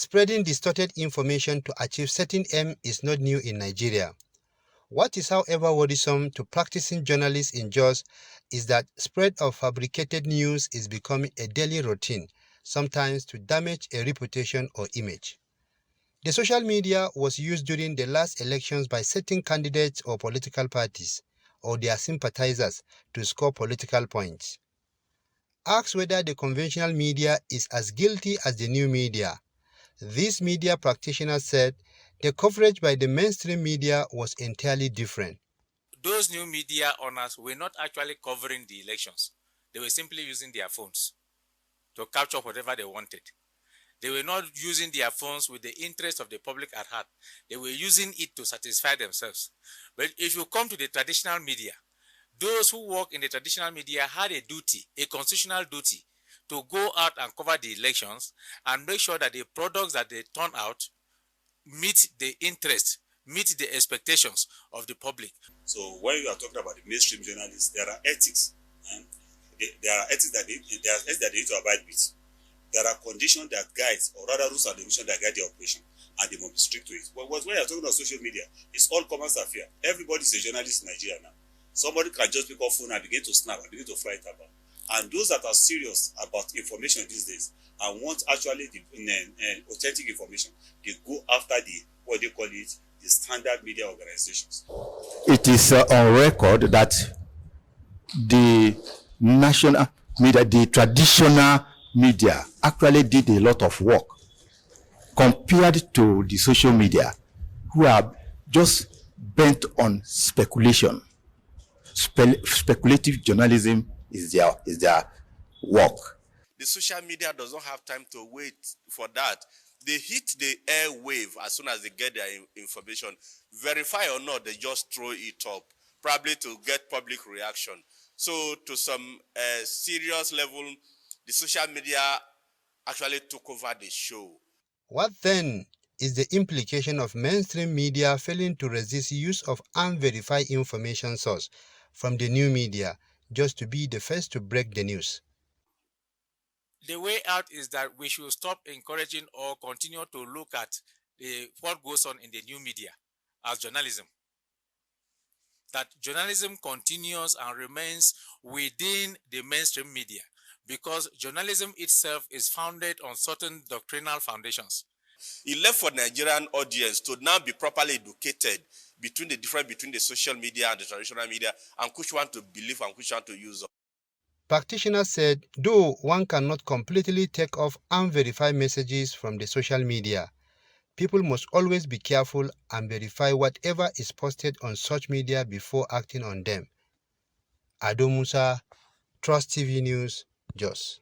Spreading distorted information to achieve certain aim is not new in Nigeria. What is, however, worrisome to practicing journalists in Jos is that spread of fabricated news is becoming a daily routine, sometimes to damage a reputation or image. The social media was used during the last elections by certain candidates or political parties or their sympathizers to score political points. Asked whether the conventional media is as guilty as the new media, this media practitioner said the coverage by the mainstream media was entirely different. Those new media owners were not actually covering the elections. They were simply using their phones to capture whatever they wanted. They were not using their phones with the interest of the public at heart. They were using it to satisfy themselves. But if you come to the traditional media, those who work in the traditional media had a duty, a constitutional duty, to go out and cover the elections and make sure that the products that they turn out meet the interest, meet the expectations of the public. So when you are talking about the mainstream journalists, there are ethics, and there are ethics that they need to abide with. There are conditions that guide, or rather rules and regulations that guide the operation, and they must be strict to it. But when you are talking about social media, it's all commerce affair. Everybody is a journalist in Nigeria now. Somebody can just pick up phone and begin to snap and begin to fly it about. And those that are serious about information these days and want actually the authentic information, they go after what they call it, the standard media organizations. It is on record that the national media, the traditional media, actually did a lot of work compared to the social media, who are just bent on speculation. Speculative journalism is their work. The social media does not have time to wait for that. They hit the airwave as soon as they get their information. Verify or not, they just throw it up, probably to get public reaction. So to some serious level, the social media actually took over the show. What then is the implication of mainstream media failing to resist use of unverified information source from the new media just to be the first to break the news? The way out is that we should stop encouraging or continue to look at what goes on in the new media as journalism. That journalism continues and remains within the mainstream media, because journalism itself is founded on certain doctrinal foundations. It left for the Nigerian audience to now be properly educated between the difference between the social media and the traditional media, and which one to believe and which one to use. Practitioners said, though one cannot completely take off unverified messages from the social media, people must always be careful and verify whatever is posted on such media before acting on them. Ado Musa, Trust TV News, Jos.